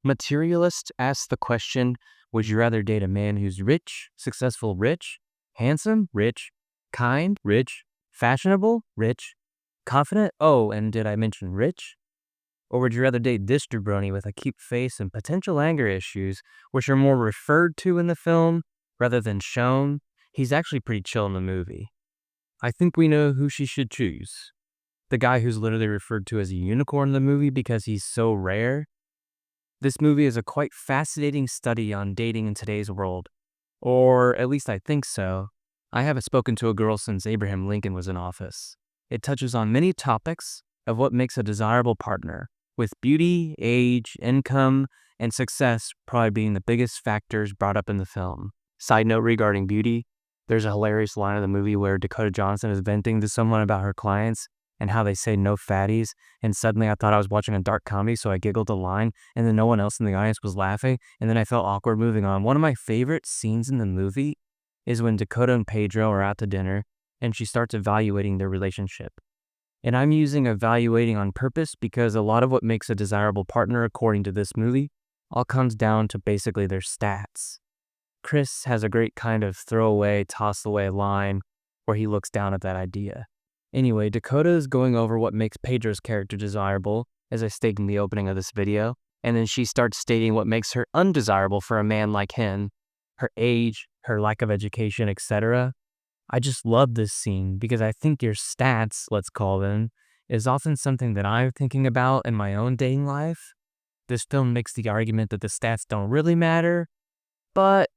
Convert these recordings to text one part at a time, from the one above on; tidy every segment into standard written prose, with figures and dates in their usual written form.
Materialist asks the question, would you rather date a man who's rich, successful, rich, handsome, rich, kind, rich, fashionable, rich, confident? Oh, and did I mention rich? Or would you rather date this jabroni with a cute face and potential anger issues, which are more referred to in the film rather than shown? He's actually pretty chill in the movie. I think we know who she should choose. The guy who's literally referred to as a unicorn in the movie because he's so rare. This movie is a quite fascinating study on dating in today's world. Or at least I think so. I haven't spoken to a girl since Abraham Lincoln was in office. It touches on many topics of what makes a desirable partner, with beauty, age, income, and success probably being the biggest factors brought up in the film. Side note regarding beauty, there's a hilarious line in the movie where Dakota Johnson is venting to someone about her clients and how they say no fatties, and suddenly I thought I was watching a dark comedy, so I giggled a line, and then no one else in the audience was laughing, and then I felt awkward moving on. One of my favorite scenes in the movie is when Dakota and Pedro are out to dinner, and she starts evaluating their relationship. And I'm using evaluating on purpose because a lot of what makes a desirable partner, according to this movie, all comes down to basically their stats. Chris has a great kind of throwaway, toss-away line where he looks down at that idea. Anyway, Dakota is going over what makes Pedro's character desirable, as I stated in the opening of this video, and then she starts stating what makes her undesirable for a man like him, her age, her lack of education, etc. I just love this scene because I think your stats, let's call them, is often something that I'm thinking about in my own dating life. This film makes the argument that the stats don't really matter, but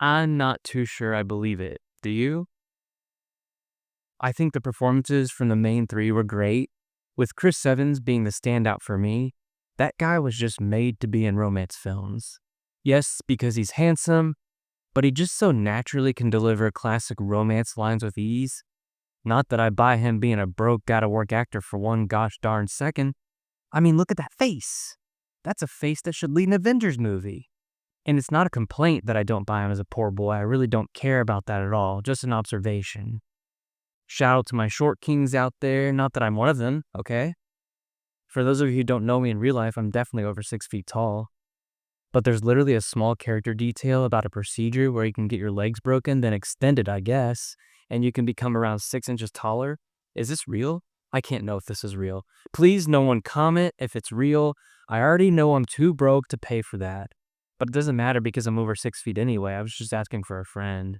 I'm not too sure I believe it. Do you? I think the performances from the main three were great, with Chris Evans being the standout for me. That guy was just made to be in romance films. Yes, because he's handsome, but he just so naturally can deliver classic romance lines with ease. Not that I buy him being a broke, gotta-work actor for one gosh darn second. I mean, look at that face. That's a face that should lead an Avengers movie. And it's not a complaint that I don't buy him as a poor boy. I really don't care about that at all. Just an observation. Shout out to my short kings out there. Not that I'm one of them, okay? For those of you who don't know me in real life, I'm definitely over 6 feet tall. But there's literally a small character detail about a procedure where you can get your legs broken, then extended, I guess, and you can become around 6 inches taller. Is this real? I can't know if this is real. Please, no one comment if it's real. I already know I'm too broke to pay for that. But it doesn't matter because I'm over 6 feet anyway. I was just asking for a friend.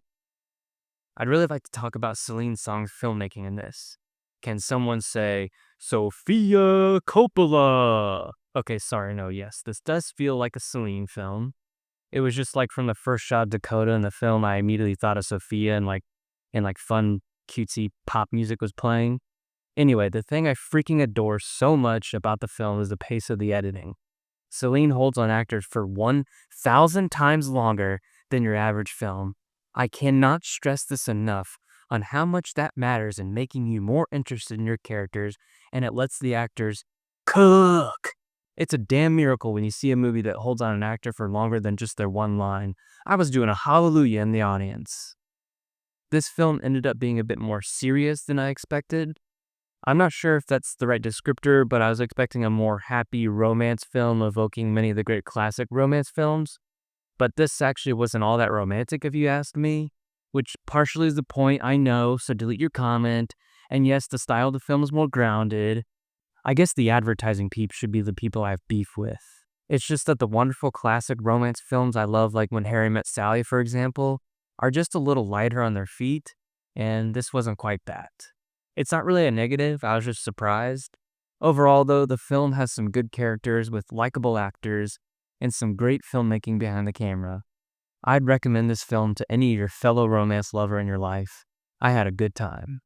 I'd really like to talk about Celine Song's filmmaking in this. Can someone say, Sofia Coppola? Okay, sorry, no, yes, this does feel like a Celine film. It was just like from the first shot of Dakota in the film, I immediately thought of Sophia and fun, cutesy pop music was playing. Anyway, the thing I freaking adore so much about the film is the pace of the editing. Celine holds on actors for 1,000 times longer than your average film. I cannot stress this enough on how much that matters in making you more interested in your characters, and it lets the actors cook. It's a damn miracle when you see a movie that holds on an actor for longer than just their one line. I was doing a hallelujah in the audience. This film ended up being a bit more serious than I expected. I'm not sure if that's the right descriptor, but I was expecting a more happy romance film evoking many of the great classic romance films. But this actually wasn't all that romantic if you ask me, which partially is the point, I know, so delete your comment. And yes, the style of the film is more grounded. I guess the advertising peeps should be the people I have beef with. It's just that the wonderful classic romance films I love, like When Harry Met Sally, for example, are just a little lighter on their feet, and this wasn't quite that. It's not really a negative, I was just surprised. Overall, though, the film has some good characters with likable actors and some great filmmaking behind the camera. I'd recommend this film to any of your fellow romance lover in your life. I had a good time.